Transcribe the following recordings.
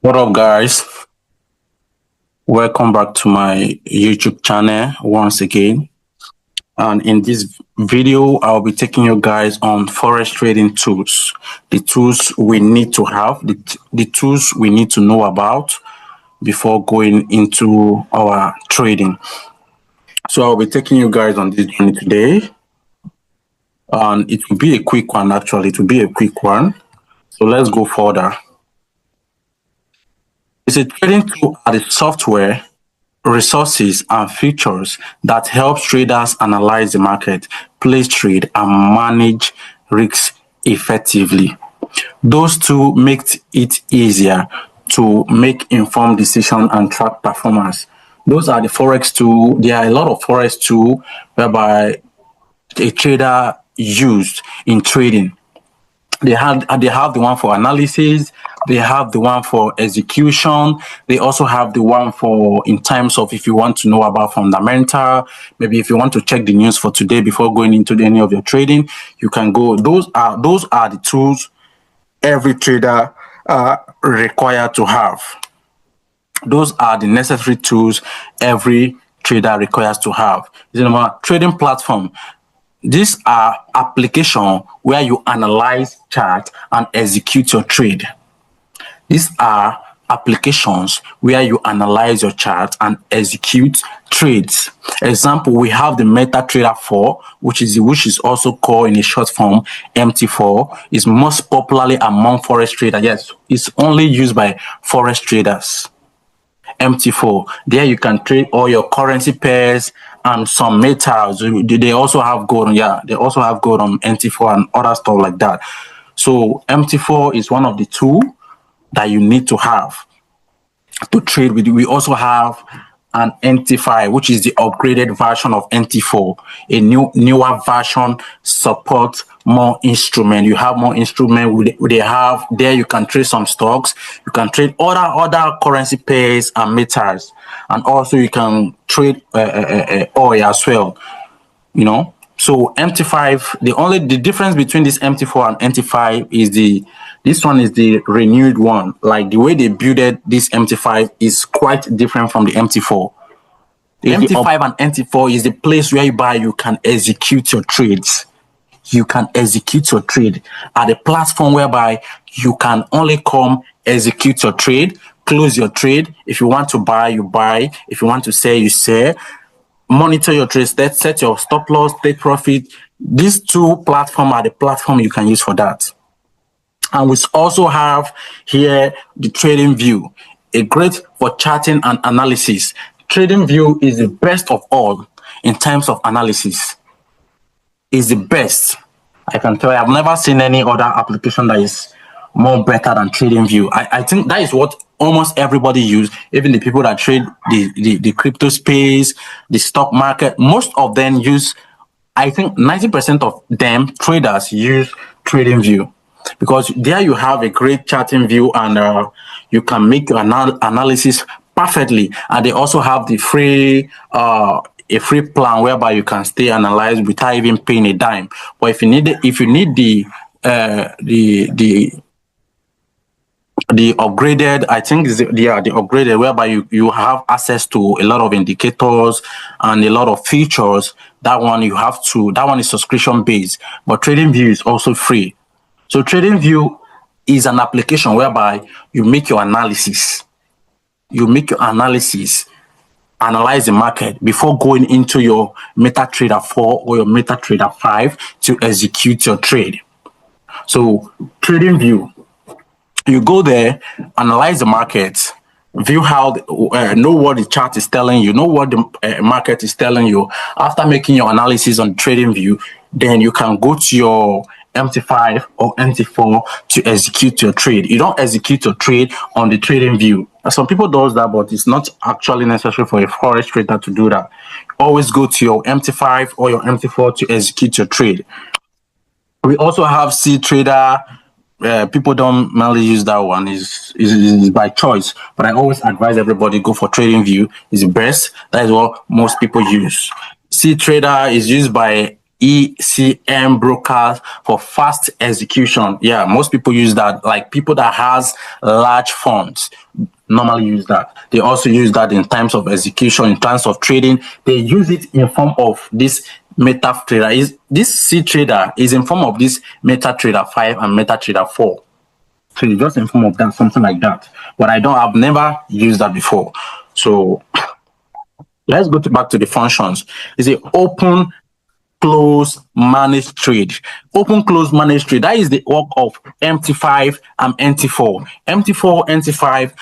What up, guys? Welcome back to my YouTube channel once again. And in this video, I'll be taking you guys on forex trading tools, the tools we need to have, the tools we need to know about before going into our trading. So I'll be taking you guys on this journey today. And it will be a quick one, actually. It will be a quick one. So let's go further. It's a trading tool are the software, resources, and features that help traders analyze the market, place trade, and manage risks effectively. Those two make it easier to make informed decisions and track performance. Those are the forex tool. There are a lot of forex tool whereby a trader used in trading. They have the one for analysis, they have the one for execution, they also have the one for in terms of if you want to know about fundamental, maybe if you want to check the news for today before going into any of your trading, you can go. Those are the tools every trader required to have. Those are the necessary tools every trader requires to have. Trading platform. These are applications where you analyze chart and execute your trade. These are applications where you analyze your chart and execute trades. Example, we have the MetaTrader 4, which is also called in a short form MT4. Is most popularly among forex traders. Yes, it's only used by forex traders. MT4. There you can trade all your currency pairs and some metals. They also have gold. Yeah, they also have gold on MT4 and other stuff like that. So MT4 is one of the two that you need to have to trade with. We also have an NT5, which is the upgraded version of NT4. A newer version supports more instrument. You have more instrument. They have there. You can trade some stocks. You can trade other currency pairs and metals, and also you can trade oil as well. So MT5. The difference between this MT4 and MT5 is this one is the renewed one. Like the way they built this MT5 is quite different from the MT4. The MT5 and MT4 is the place where you can execute your trades. You can execute your trade at a platform whereby you can only come execute your trade, close your trade. If you want to buy, you buy. If you want to sell, you sell. Monitor your trades, set your stop loss, take profit. These two platforms are the platform you can use for that. And we also have here the Trading View, a great for charting and analysis. Trading View is the best of all in terms of analysis. Is the best. I can tell you, I've never seen any other application that is more better than Trading View. I think that is what almost everybody use, even the people that trade the crypto space, the stock market. Most of them use, I think 90% of them traders use Trading View, because there you have a great charting view and you can make your analysis perfectly. And they also have the free a free plan whereby you can stay analyzed without even paying a dime. But if you need the upgraded, I think the upgraded, whereby you have access to a lot of indicators and a lot of features. That one is subscription based, but Trading View is also free. So Trading View is an application whereby you make your analysis. Analyze the market before going into your MetaTrader 4 or your MetaTrader 5 to execute your trade. So Trading View, you go there, analyze the market, view how know what the chart is telling you, know what the market is telling you. After making your analysis on Trading View, then you can go to your MT5 or MT4 to execute your trade. You don't execute your trade on the Trading View. Some people does that, but it's not actually necessary for a forex trader to do that. Always go to your MT5 or your MT4 to execute your trade. We also have CTrader. People don't mainly use that one. Is by choice, but I always advise everybody go for Trading View. Is the best. That is what most people use. CTrader is used by ECM brokers for fast execution. Yeah, most people use that. Like people that has large funds normally use that. They also use that in terms of execution, in terms of trading. They use it in form of this MetaTrader. This C trader is in form of this MetaTrader 5 and MetaTrader 4. So you just in form of that, something like that. But I've never used that before. So let's go back to the functions. Is it open, close, manage trade? Open, close, manage trade. That is the work of MT5 and MT4. MT4, MT5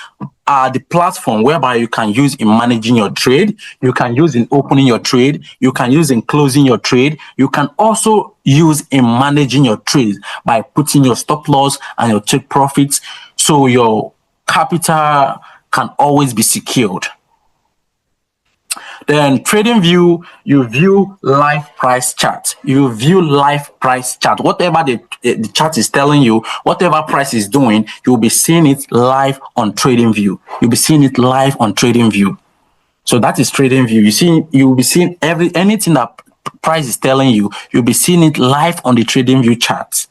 are the platform whereby you can use in managing your trade. You can use in opening your trade. You can use in closing your trade. You can also use in managing your trade by putting your stop loss and your take profits, so your capital can always be secured. Then trading view, you view live price chart. You view live price chart. Whatever the chart is telling you, whatever price is doing, you'll be seeing it live on trading view. You'll be seeing it live on trading view. So that is trading view. You'll be seeing anything that price is telling you, you'll be seeing it live on the trading view chart.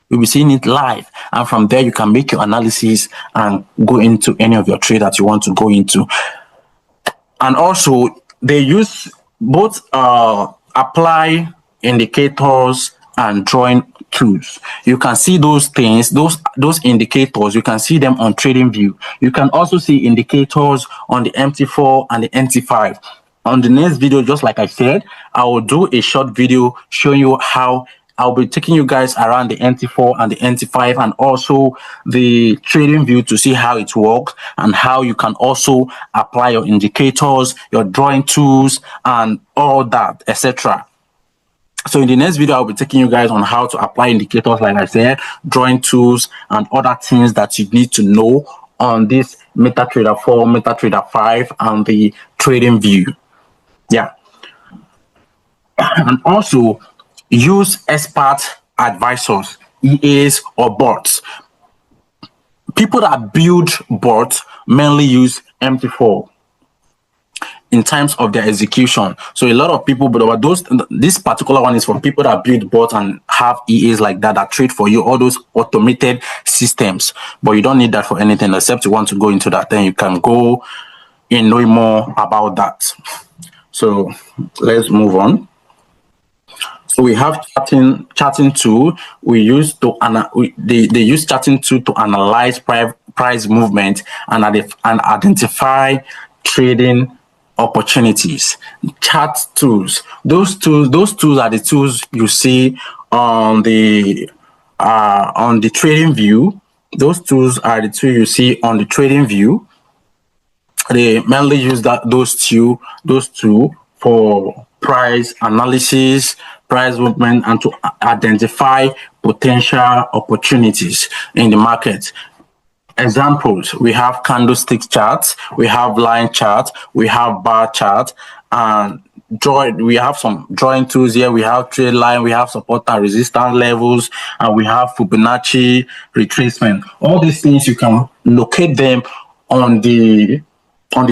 You'll be seeing it live. And from there, you can make your analysis and go into any of your trade that you want to go into. And also, they use both apply indicators and drawing tools. You can see those things, those indicators, you can see them on trading view. You can also see indicators on the MT4 and the MT5. On the next video, just like I said, I will do a short video showing you how I'll be taking you guys around the MT4 and the MT5 and also the trading view to see how it works and how you can also apply your indicators, your drawing tools, and all that, etc. So in the next video, I'll be taking you guys on how to apply indicators, like I said, drawing tools, and other things that you need to know on this MetaTrader 4, MetaTrader 5, and the trading view. Yeah. And also, use expert advisors, EAs, or bots. People that build bots mainly use MT4 in terms of their execution. So a lot of people, but this particular one is for people that build bots and have EAs like that trade for you, all those automated systems. But you don't need that for anything except you want to go into that. Then you can go in knowing more about that. So let's move on. So we have charting tool. We use to they use charting tool to analyze price movement and identify trading opportunities. Chart tools. Those tools are the tools you see on the trading view. Those tools are the tools you see on the trading view. They mainly use those two for price analysis, price movement, and to identify potential opportunities in the market. Examples: we have candlestick charts, we have line chart, we have bar chart, and we have some drawing tools here. We have trade line, we have support and resistance levels, and we have Fibonacci retracement. All these things, you can locate them on the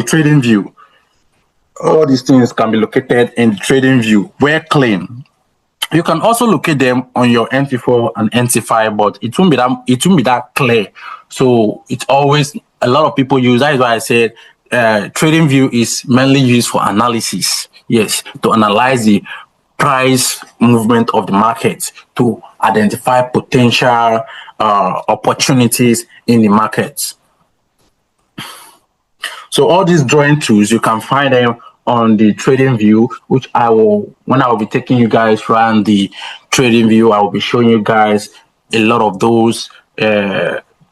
trading view. All these things can be located in the trading view where clean. You can also locate them on your MT4 and MT5, but it won't be that clear. So it's always, a lot of people use. That is why I said trading view is mainly used for analysis. Yes, to analyze the price movement of the market, to identify potential opportunities in the markets. So all these drawing tools, you can find them on the trading view, which when I will be taking you guys around the trading view, I will be showing you guys a lot of those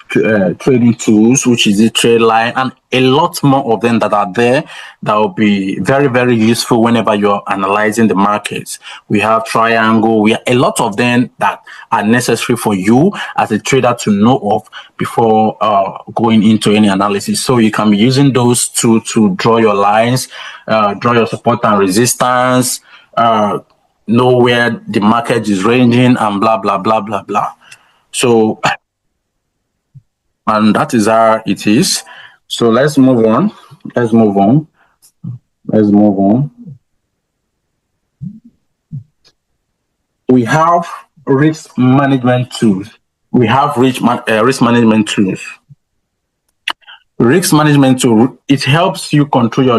trading tools, which is the trade line, and a lot more of them that are there that will be very, very useful whenever you're analyzing the markets. We have triangle, we have a lot of them that are necessary for you as a trader to know of before going into any analysis. So you can be using those to draw your lines, draw your support and resistance, know where the market is ranging, and blah blah blah blah blah. So, and that is how it is. So let's move on. Let's move on. We have risk management tools. We have risk management tools. Risk management tool, it helps you control your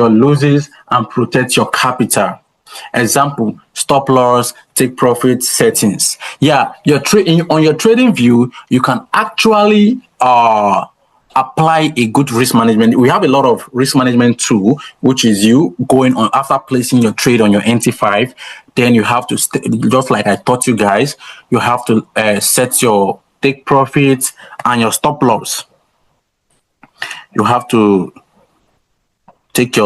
losses and protect your capital. Example, stop loss, take profit settings. Yeah, your trading on your trading view, you can actually apply a good risk management. We have a lot of risk management tool, which is you going on after placing your trade on your NT5. Then you have to just like I taught you guys, you have to set your take profits and your stop loss. You have to take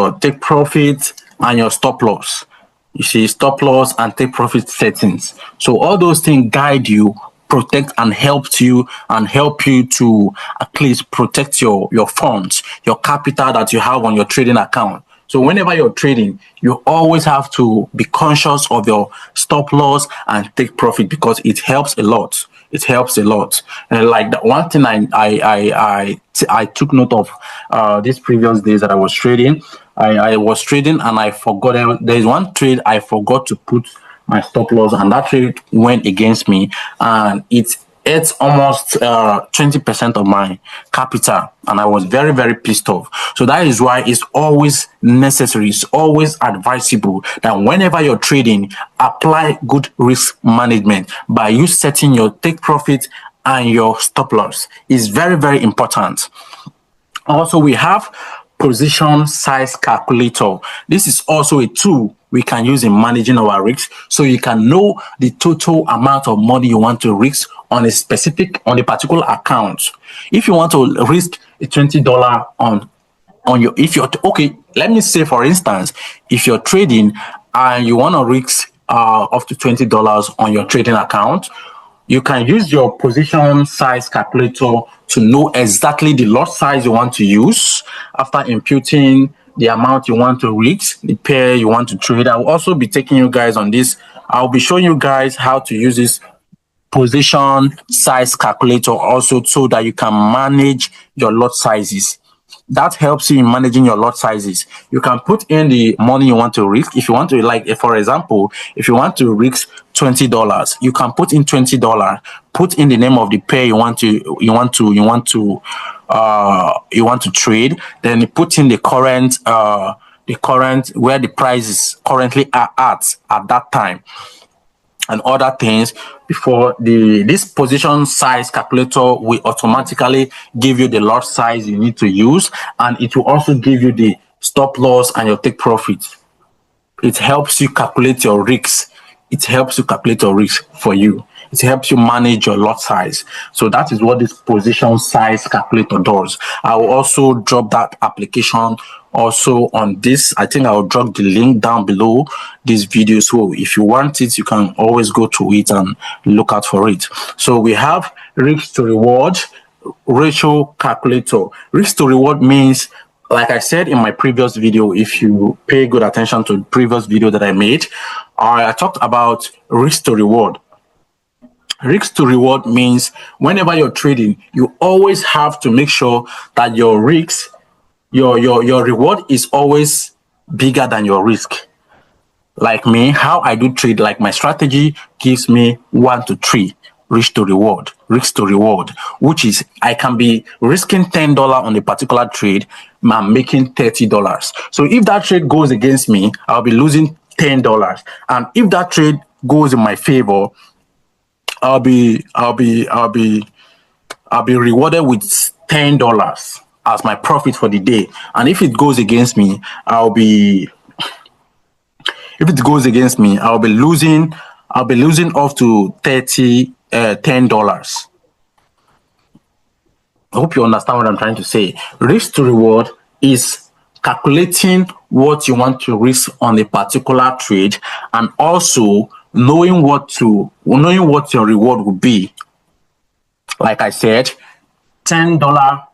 profit and your stop loss. You see, stop loss and take profit settings. So all those things guide you, protect and help you to at least protect your funds, your capital that you have on your trading account. So whenever you're trading, you always have to be conscious of your stop loss and take profit because it helps a lot. It helps a lot. And like the one thing I took note of these previous days that I was trading. I was trading and I forgot. There is one trade I forgot to put my stop loss, and that trade went against me, and it's almost 20% of my capital, and I was very, very pissed off. So that is why it's always necessary, it's always advisable that whenever you're trading, apply good risk management by you setting your take profit and your stop loss. Is very, very important. Also, we have position size calculator. This is also a tool we can use in managing our risks, so you can know the total amount of money you want to risk on a particular account. If you want to risk a $20 on your, if you're okay, let me say for instance, if you're trading and you want to risk up to $20 on your trading account, you can use your position size calculator to know exactly the lot size you want to use after imputing the amount you want to risk, the pair you want to trade. I will also be taking you guys on this. I'll be showing you guys how to use this position size calculator also so that you can manage your lot sizes. That helps you in managing your lot sizes. You can put in the money you want to risk. If you want to, like, for example, if you want to risk $20, you can put in $20. Put in the name of the pair you want to trade. Then you put in the current where the prices currently are at that time, and other things before this position size calculator will automatically give you the lot size you need to use, and it will also give you the stop loss and your take profit. It helps you calculate your risks. It helps you calculate your risk for you. It helps you manage your lot size. So that is what this position size calculator does. I will also drop that application also on this. I think I will drop the link down below this video. So if you want it, you can always go to it and look out for it. So we have risk to reward ratio calculator. Risk to reward means, like I said in my previous video, if you pay good attention to the previous video that I made, I talked about risk to reward. Risk to reward means whenever you're trading, you always have to make sure that your reward is always bigger than your risk. Like me, how I do trade, like my strategy gives me 1 to 3 risk to reward, which is I can be risking $10 on a particular trade, I'm making $30. So if that trade goes against me, I'll be losing $10. And if that trade goes in my favor, I'll be rewarded with $10 as my profit for the day. And if it goes against me, I'll be losing up to $10. I hope you understand what I'm trying to say. Risk to reward is calculating what you want to risk on a particular trade, and also knowing what your reward will be. Like I said, $10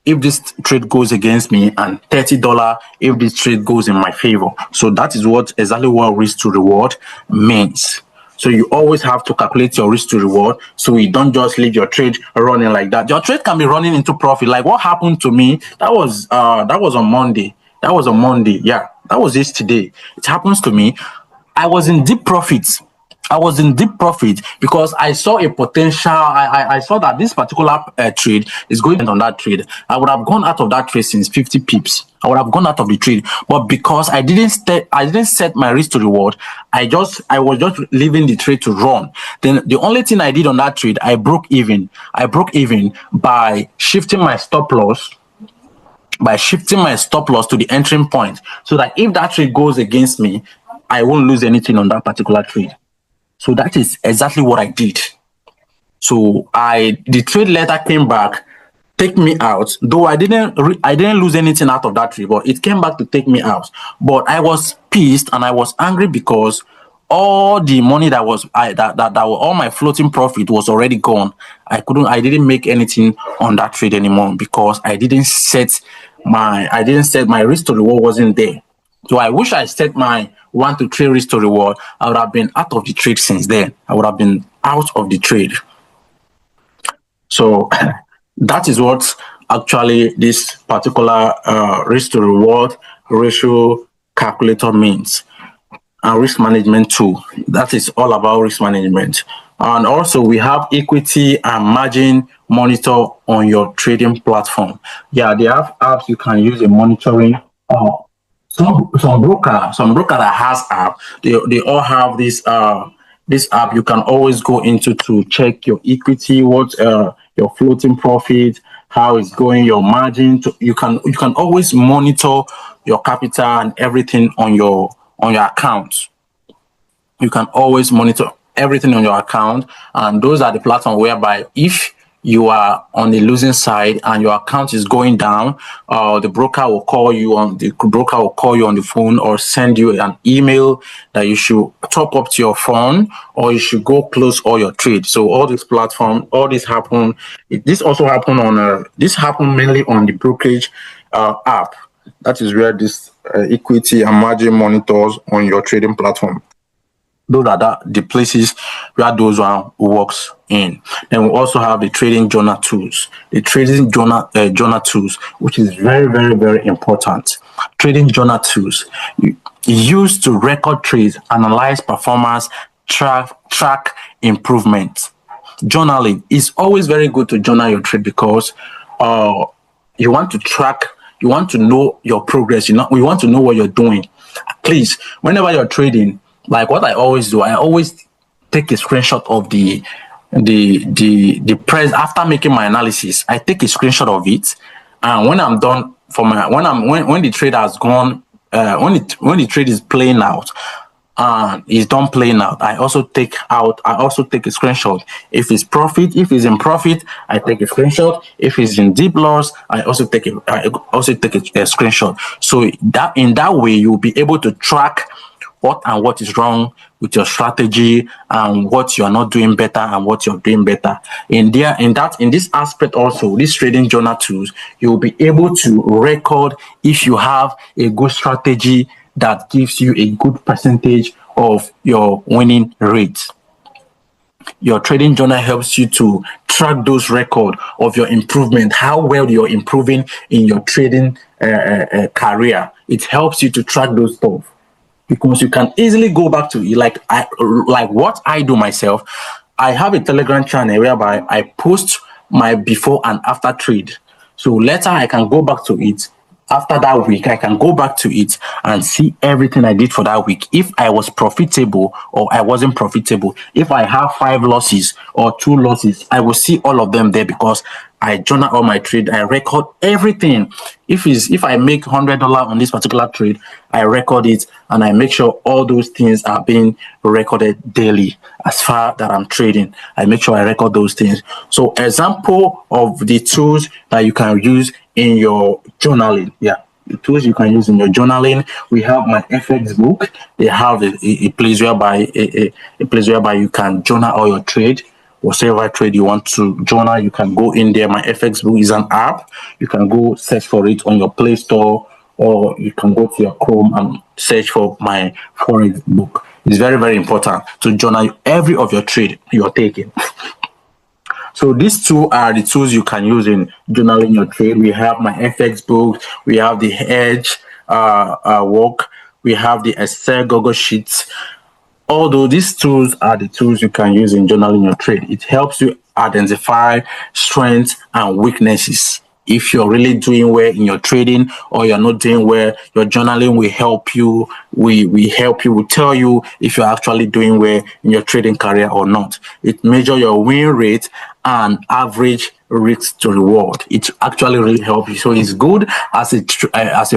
if this trade goes against me, and $30 if this trade goes in my favor. So that is exactly what risk to reward means. So you always have to calculate your risk to reward, so you don't just leave your trade running like that. Your trade can be running into profit. Like what happened to me, that was on Monday. Yeah, that was yesterday. It happens to me. I was in deep profits. I was in deep profit because I saw a potential. I saw that this particular trade is going on that trade. I would have gone out of that trade since 50 pips. I would have gone out of the trade, but because I didn't set my risk to reward. I was just leaving the trade to run. Then the only thing I did on that trade, I broke even. I broke even by shifting my stop loss to the entering point, so that if that trade goes against me, I won't lose anything on that particular trade. So that is exactly what I did. So the trade letter came back, take me out. Though I didn't lose anything out of that trade, but it came back to take me out. But I was pissed and I was angry because all the money that was all my floating profit was already gone. I didn't make anything on that trade anymore because I didn't set my risk to reward wasn't there. So I wish I set my 1 to 3 risk to reward. I would have been out of the trade since then. I would have been out of the trade. So that is what actually this particular risk to reward ratio calculator means. And risk management tool. That is all about risk management. And also we have equity and margin monitor on your trading platform. Yeah, they have apps you can use in monitoring. Some broker that has app, they all have this app you can always go into to check your equity, what your floating profit, how it's going, your margin. You can always monitor your capital and everything on your account. You can always monitor everything on your account, and those are the platforms whereby if you are on the losing side and your account is going down, the broker will call you on the phone or send you an email that you should top up to your phone or you should go close all your trades. So all this platform, all this happen. This also happen on this happen mainly on the brokerage app. That is where this equity and margin monitors on your trading platform. Those are the places where those one works in. Then we also have the trading journal tools. The trading journal tools, which is very, very, very important. Trading journal tools used to record trades, analyze performance, track improvement. Journaling is always very good to journal your trade because you want to track, you want to know your progress. You want to know what you're doing. Please, whenever you're trading, like what I always do, I always take a screenshot of the price after making my analysis. I take a screenshot of it, and when I'm done when the trade has gone, when the trade is playing out and is done playing out, I also take a screenshot. If it's profit, if it's in profit, I take a screenshot. If it's in deep loss, I also take a screenshot. So that in that way you'll be able to track what is wrong with your strategy and what you are not doing better and what you're doing better. In this aspect also, these trading journal tools, you'll be able to record if you have a good strategy that gives you a good percentage of your winning rate. Your trading journal helps you to track those records of your improvement, how well you're improving in your trading career. It helps you to track those stuff, because you can easily go back to it. Like what I do myself, I have a Telegram channel whereby I post my before and after trade. So later I can go back to it. After that week, I can go back to it and see everything I did for that week. If I was profitable or I wasn't profitable. If I have 5 losses or 2 losses, I will see all of them there because I journal all my trade. I record everything. If I make $100 on this particular trade, I record it and I make sure all those things are being recorded daily. As far that I'm trading, I make sure I record those things. So example of the tools that you can use in your journaling. Yeah, the tools you can use in your journaling. We have my FX book. They have a place whereby you can journal all your trade. Whatever trade you want to journal, you can go in there. My FX book is an app. You can go search for it on your Play Store, or you can go to your Chrome and search for my Forex book. It's very, very important to journal every of your trade you're taking. So these two are the tools you can use in journaling your trade. We have my FX book. We have the Edge work. We have the Excel Google Sheets. Although these tools are the tools you can use in journaling your trade, it helps you identify strengths and weaknesses. If you're really doing well in your trading or you're not doing well, your journaling will help you. We help you, will tell you if you're actually doing well in your trading career or not. It measures your win rate and average risk to reward. It actually really helps you. So it's good as a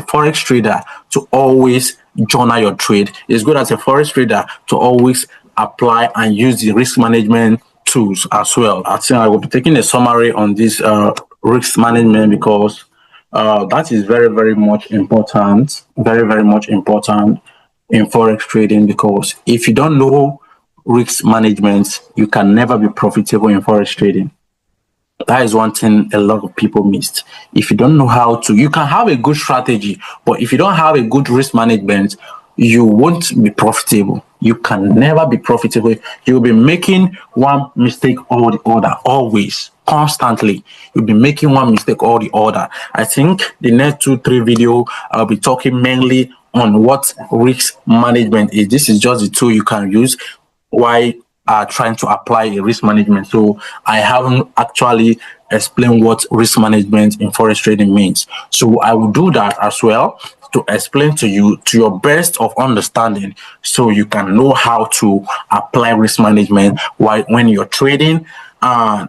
forex trader to always journal your trade. It's good as a forex trader to always apply and use the risk management tools as well. I think I will be taking a summary on this risk management because that is very, very much important. Very, very much important in forex trading, because if you don't know risk management, you can never be profitable in forex trading. That is one thing a lot of people missed. If you don't know how to, you can have a good strategy, but if you don't have a good risk management, you won't be profitable. You can never be profitable. You'll be making one mistake or the other, always, constantly. You'll be making one mistake or the other. I think the next 2-3 video, I'll be talking mainly on what risk management is. This is just the tool you can use while trying to apply a risk management. So I haven't actually explained what risk management in forex trading means. So I will do that as well to explain to you to your best of understanding, so you can know how to apply risk management while when you're trading,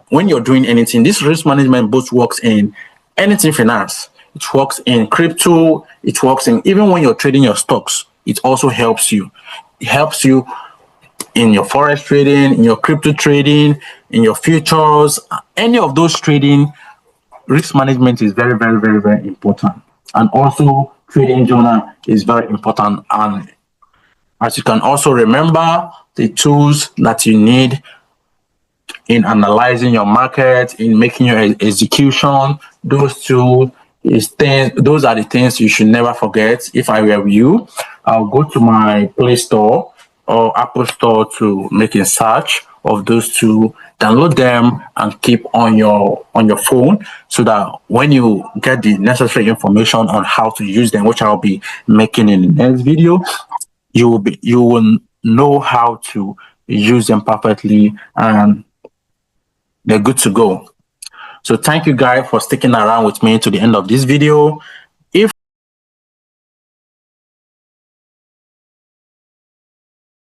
when you're doing anything. This risk management both works in anything finance. It works in crypto. It works in even when you're trading your stocks. It also helps you. It helps you in your forex trading, in your crypto trading, in your futures, any of those trading. Risk management is very, very, very, very important. And also trading journal is very important. And as you can also remember, the tools that you need in analyzing your market, in making your execution, those are the things you should never forget. If I were you, I'll go to my Play Store or Apple Store to make a search of those two, download them and keep on your phone, so that when you get the necessary information on how to use them, which I'll be making in the next video, you will know how to use them perfectly, and they're good to go. So thank you guys for sticking around with me to the end of this video.